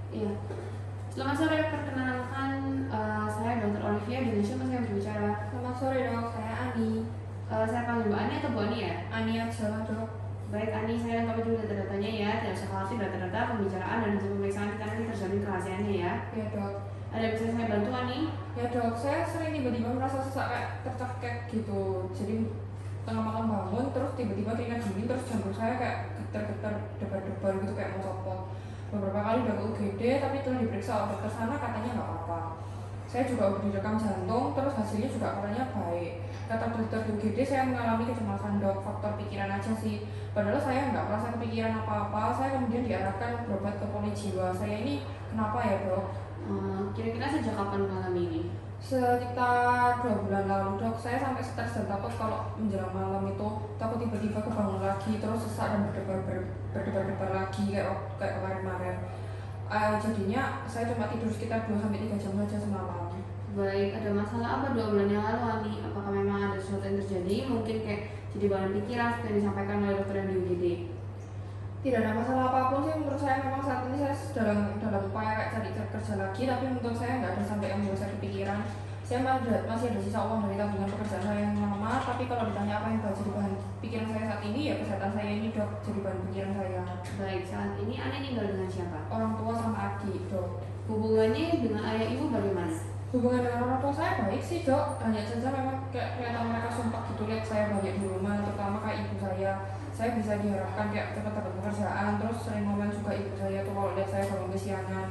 Iya. Selamat sore, perkenalkan saya Dr. Olivia. Dengan siapa saya berbicara? Selamat sore dok, saya Ani. Saya panggil Bu Ani atau Bu Ani ya? Ani aja lah dok. Baik Ani, saya lengkapi dulu data-datanya ya. Tidak usah khawatir, data-data pembicaraan dan hasil pemeriksaan kita nanti terjamin kerahasiaannya ya. Ya dok. Ada bisa saya bantu Ani? Ya dok, saya sering tiba-tiba merasa sesak kayak tercekek gitu. Jadi tengah malam bangun, terus tiba-tiba keringat dingin, terus jantung saya kayak getar-getar, debar-debar gitu kayak mau copot. Beberapa kali udah ke UGD, tapi setelah diperiksa oleh dokter sana katanya nggak apa-apa. Saya juga udah direkam jantung, terus hasilnya juga katanya baik. Kata dokter di UGD saya mengalami kecemasan dok, faktor pikiran aja sih. Padahal saya nggak merasa kepikiran apa-apa, saya kemudian diarahkan berobat ke poli jiwa. Saya ini kenapa ya dok? Kira-kira sejak kapan mengalami ini? Sekitar 2 bulan lalu dok, saya sampai stres dan takut kalau menjelang malam itu takut tiba-tiba kebangun lagi, terus sesak dan berdebar-debar lagi kayak kemarin-kemarin. Jadinya saya cuma tidur sekitar 2-3 jam saja semalam. Baik, ada masalah apa 2 bulan yang lalu Ani? Apakah memang ada sesuatu yang terjadi? Mungkin kayak jadi bahan pikiran seperti yang disampaikan oleh dokter yang di UGD. Tidak ada masalah apapun sih, menurut saya memang saat ini saya dalam upaya kayak cari kerja lagi, tapi menurut saya nggak ada sampai yang membuat saya kepikiran. Saya masih ada sisa uang dari tabungan pekerjaan saya yang lama, tapi kalau ditanya apa yang jadi bahan pikiran saya saat ini, ya kesehatan saya ini dok, jadi bahan pikiran saya. Baik, saat ini Ani tinggal dengan siapa? Orang tua sama adik dok. Hubungannya dengan ayah ibu bagaimana? Hubungan dengan orang tua saya baik sih dok, hanya saja memang kayak kelihatan mereka sumpah gitu lihat saya banyak di rumah, terutama kayak ibu saya. Saya bisa diharapkan kayak cepat dapat pekerjaan, terus sering ngomel juga ibu saya tuh kalau lihat saya bangun kesiangan.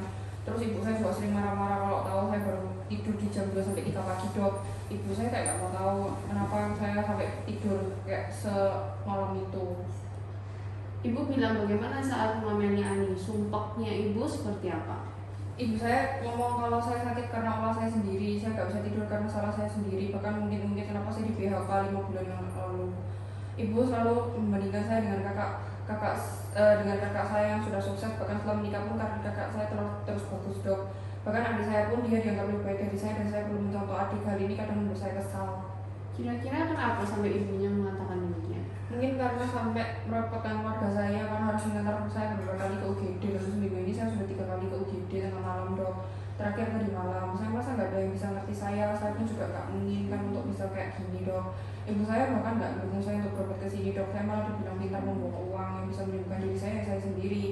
Terus ibu saya juga sering marah-marah kalau tahu saya baru tidur di jam 2 sampai 3 pagi dok. Ibu saya kayak gak mau tahu kenapa saya sampai tidur kayak semalam itu. Ibu bilang bagaimana saat mengomelnya Ani? Sumpahnya ibu seperti apa? Ibu saya ngomong kalau saya sakit karena ulah saya sendiri, saya gak bisa tidur karena salah saya sendiri, bahkan mungkin kenapa saya di PHK 5 bulan yang lalu. Ibu selalu membandingkan saya dengan kakak saya yang sudah sukses, bahkan setelah menikah pun karena kakak saya terus bagus dok. Bahkan adik saya pun dia dianggap lebih baik dari saya dan saya belum mencontoh adik. Hal ini kadang membuat saya kesal. Kira-kira kenapa sampai ibunya mengatakan demikian? Mungkin karena sampai merepotkan keluarga saya, karena harus mengantar saya beberapa kali ke UGD, dan seminggu ini saya sudah 3 kali ke UGD tengah malam dok. Terakhir tadi malam, saya merasa nggak ada yang bisa ngerti saya pun juga nggak menginginkan untuk bisa kayak gini dok. Ibu saya bahkan nggak mendukung saya untuk berobat ke sini dok. Saya malah dibilang pintar membawa uang yang bisa menyembuhkan diri saya sendiri.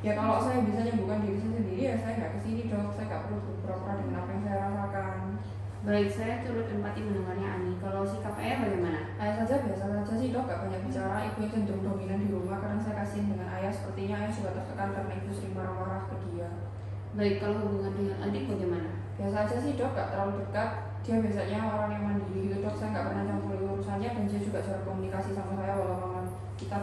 Ya kalau saya bisa menyembuhkan diri saya sendiri ya saya nggak kesini dok. Saya nggak perlu berpura-pura dengan apa yang saya rasakan. Baik, saya turut empati mendengarnya Ani. Kalau sikap ayah bagaimana? Ayah saja biasa saja sih dok, gak banyak bicara. Ibu yang cenderung dominan di rumah karena saya kasihan dengan ayah. Sepertinya ayah juga tertekan karena ibu sering marah-marah ke dia. Baik, kalau hubungan dengan adik bagaimana? Biasa aja sih dok, gak terlalu dekat. Dia biasanya orang yang mandiri gitu dok. Saya gak pernah campur urusannya dan dia juga jarang komunikasi sama saya walau memang kita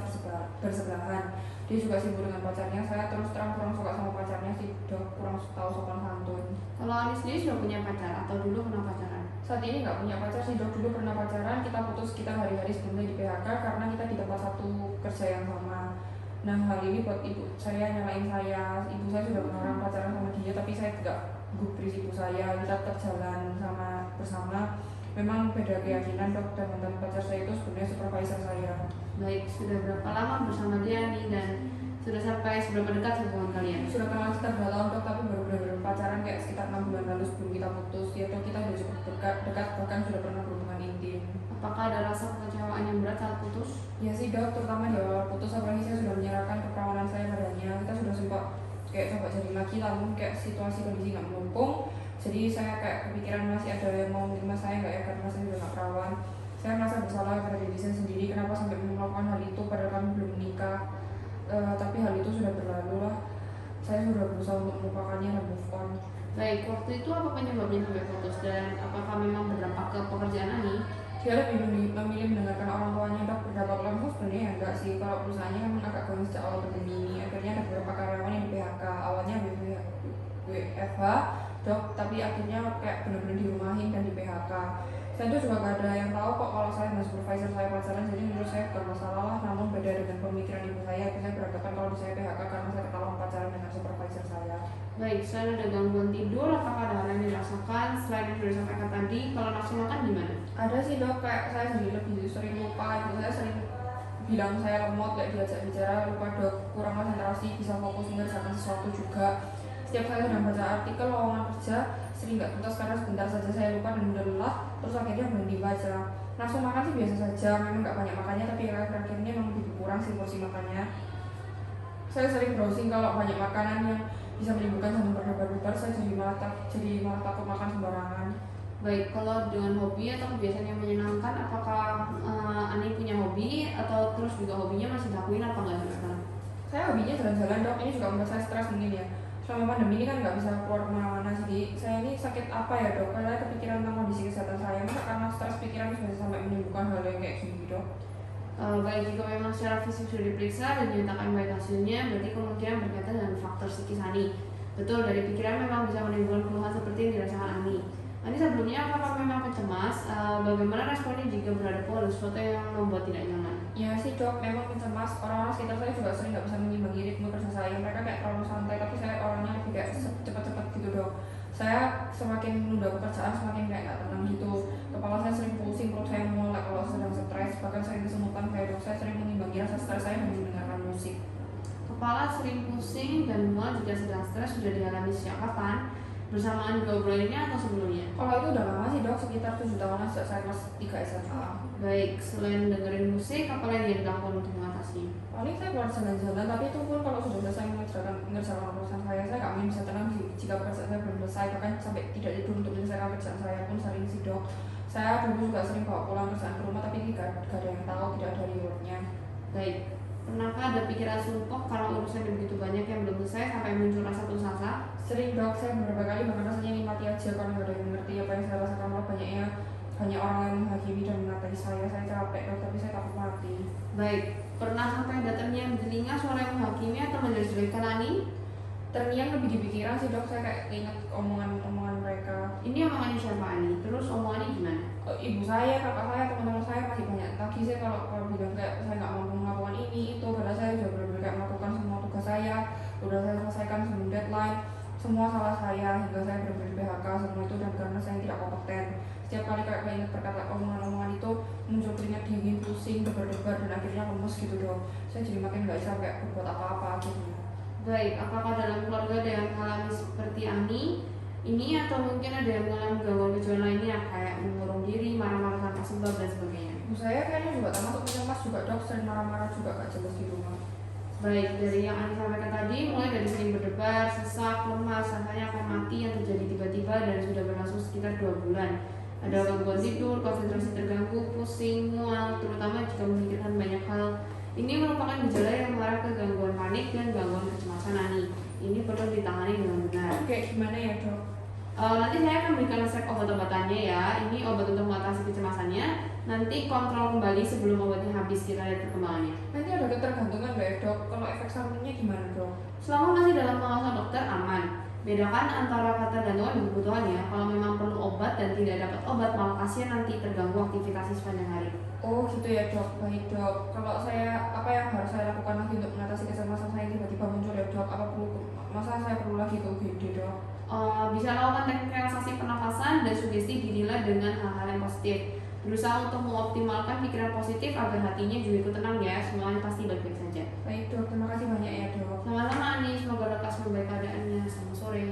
bersebelahan. Dia juga sibuk dengan pacarnya. Saya terus terang kurang suka sama pacarnya sih dok, kurang tahu sopan santun. Kalau Ani sendiri sudah punya pacar atau dulu pernah pacaran? Saat ini nggak punya pacar sih dok, dulu pernah pacaran, kita putus sekitar hari-hari sebelumnya di PHK karena kita di tempat satu kerja yang sama. Nah hal ini buat ibu saya nyalain saya, ibu saya sudah melarang pacaran sama dia tapi saya tidak gubris ibu saya, kita tetap jalan bersama. Memang beda keyakinan dok, dan mantan pacar saya itu sebenarnya supervisor saya. Baik, sudah berapa lama bersama dia Ani dan sudah sampai seberapa dekat hubungan kalian? Sudah kenal sekitar 2 tahun dok, tapi baru benar-benar pacaran kayak sekitar 6 bulan lalu sebelum kita putus. Ya dok, kita udah cukup dekat bahkan sudah pernah berhubungan intim. Apakah ada rasa kekecewaan yang berat saat putus? Ya sih dok, terutama di awal putus, apalagi saya sudah menyerahkan keperawanan saya padanya. Kita sudah sempat kayak coba jadi lagi, namun kayak situasi kondisi nggak mendukung. Jadi saya kayak kepikiran masih ada yang mau menerima saya nggak ya, karena saya sudah nggak perawan. Saya merasa bersalah pada diri saya sendiri, kenapa sampai melakukan hal itu padahal kami belum menikah. Tapi hal itu sudah berlalu lah. Saya sudah berusaha untuk melupakannya dan move on. Baik, waktu itu apa penyebabnya sampai putus dan apakah memang berdampak ke pekerjaan Ani? Dia lebih memilih mendengarkan orang tuanya dok. Berdampak langsung sebenarnya ya enggak sih, kalau perusahaannya memang agak goyang sejak awal pandemi ini. Akhirnya ada beberapa karyawan yang di PHK, awalnya WFH dok, tapi akhirnya kayak benar-benar dirumahin dan di PHK. Saya itu juga gak ada yang tahu kok kalau saya dan supervisor saya pacaran, jadi menurut saya bukan masalah lah. Namun beda dengan pemikiran ibu saya beranggapan kalau saya PHK karena saya ketahuan pacaran dengan supervisor saya. Baik, selain ada gangguan tidur, apakah ada hal yang dirasakan selain yang sudah disampaikan tadi? Kalau nafsu makan gimana? Ada sih dok, kayak saya sendiri lebih sering lupa. Ibu saya sering bilang saya lemot, kayak diajak bicara lupa dok, kurang konsentrasi, bisa fokus mengerjakan sesuatu juga. Setiap saya sedang baca artikel lowongan kerja, sering nggak tuntas karena sebentar saja saya lupa dan mudah lelah, terus akhirnya berhenti baca. Nafsu makan sih biasa saja, memang nggak banyak makannya, tapi akhir-akhir ini memang lebih kurang sih porsi makannya. Saya sering browsing, kalau banyak makanan yang bisa menimbulkan jantung berdebar-debar, saya jadi malah takut makan sembarangan. Baik, kalau dengan hobi atau kebiasaan yang menyenangkan, apakah Ani punya hobi atau terus juga hobinya masih dilakuin apa enggak sampai sekarang? Saya hobinya jalan-jalan dok, ini juga membuat saya stres mungkin ya. Selama pandemi ini kan nggak bisa keluar kemana-mana, jadi saya ini sakit apa ya dok? Karena kepikiran tentang kondisi kesehatan saya, masa karena stres pikiran bisa sampai menimbulkan hal yang kayak gini dok. Baik, jika memang secara fisik sudah diperiksa dan dinyatakan baik hasilnya, berarti kemungkinan berkaitan dengan faktor psikis Ani. Betul, dari pikiran memang bisa menimbulkan keluhan seperti yang dirasakan Ani. Ani sebelumnya apakah memang pencemas? Bagaimana responnya jika berhadapan dengan sesuatu yang membuat tidak nyaman? Ya sih dok, memang pencemas. Orang-orang sekitar saya juga sering nggak bisa mengimbangi ritme kerja saya. Mereka kayak terlalu santai, tapi saya orangnya lebih kayak cepat-cepat gitu dok. Saya semakin menunda pekerjaan, semakin kayak nggak tenang gitu. Kepala saya sering pusing, perut saya mulek kalau sedang stres. Bahkan sering kesemutan kayak dok. Saya sering mengimbangi rasa stres saya dengan mendengarkan musik. Kepala sering pusing dan mual jika sedang stres sudah dialami sejak kapan? Bersamaan juga obrolan ini atau sebelumnya? Kalau itu udah lama sih dok, sekitar 7 tahunan sejak saya kelas 3 SMA. Baik, selain dengerin musik, apa lagi yang dilakukan untuk mengatasinya? Paling saya keluar jalan-jalan, tapi itu pun kalau sudah selesai mengerjakan urusan saya nggak mungkin bisa tenang jika pekerjaan saya belum selesai, bahkan sampai tidak tidur untuk menyelesaikan pekerjaan saya pun sering sih dok. Saya dulu juga sering bawa pulang kerjaan ke rumah, tapi tidak ada yang tahu, tidak ada rewardnya. Baik, pernahkah ada pikiran sumpah karena urusan yang begitu banyak yang belum selesai sampai muncul rasa putus asa? Sering dok, saya beberapa kali bahkan rasanya ingin mati aja kalau nggak ada yang mengerti apa yang saya rasakan. Malah banyak orang yang menghakimi dan mengatai saya capek dok, tapi saya takut mati. Baik, pernah sampai ada terngiang di telinga suara yang menghakimi atau menjelek-jelekan Ani? Terngiang lebih di pikiran sih dok, saya kayak ingat omongan mereka. Ini omongannya siapa Ani? Terus omongannya gimana? Ibu saya, kakak saya, teman-teman saya masih banyak lagi sih kalau bilang kayak saya nggak mampu melakukan ini itu, karena saya juga benar-benar kayak melakukan semua tugas saya, udah saya selesaikan sebelum deadline, semua salah saya hingga saya benar-benar di PHK semua itu, dan karena saya tidak kompeten. Setiap kali kayak ingat perkataan omongan-omongan itu muncul keringat dingin, pusing, debar-debar, dan akhirnya lemes gitu dong. Saya jadi makin nggak bisa kayak berbuat apa-apa gitu. Baik, apakah dalam keluarga ada yang mengalami seperti Ani ini atau mungkin ada yang mengalami gangguan kejiwaan lainnya kayak mengurung diri, marah-marah tanpa sebab dan sebagainya? Ibu saya kayaknya juga termasuk pencemas juga dok, sering marah-marah juga gak jelas di rumah. Baik, dari yang Ani sampaikan tadi, mulai dari sering berdebar, sesak, lemas, rasanya akan mati yang terjadi tiba-tiba dan sudah berlangsung sekitar 2 bulan. Ada gangguan tidur, konsentrasi terganggu, pusing, mual, terutama jika memikirkan banyak hal. Ini merupakan gejala yang mengarah ke gangguan panik dan gangguan kecemasan Ani. Ini perlu ditangani dengan benar. Kayak gimana ya dok? Nanti saya akan berikan resep obat-obatannya ya. Ini obat untuk mengatasi kecemasannya. Nanti kontrol kembali sebelum obatnya habis, kita lihat perkembangannya. Nanti ada ketergantungan nggak ya dok? Kalau efek sampingnya gimana dok? Selama masih dalam pengawasan dokter aman. Bedakan antara ketergantungan dan kebutuhan ya. Kalau memang perlu obat dan tidak dapat obat, malah pasien nanti terganggu aktivitasnya sepanjang hari. Oh gitu ya dok, baik dok. Kalau saya, apa yang harus saya lakukan lagi untuk mengatasi kecemasan saya yang tiba-tiba muncul ya dok? Masa saya perlu lagi ke UGD dok? Bisa lakukan teknik relaksasi pernafasan dan sugesti dinilai dengan hal-hal yang positif. Berusaha untuk mengoptimalkan pikiran positif agar hatinya juga ikut tenang ya. Semuanya pasti baik-baik saja. Baik dok, terima kasih banyak ya dok. Sama-sama Ani, semoga lekas membaik keadaannya. Selamat sore.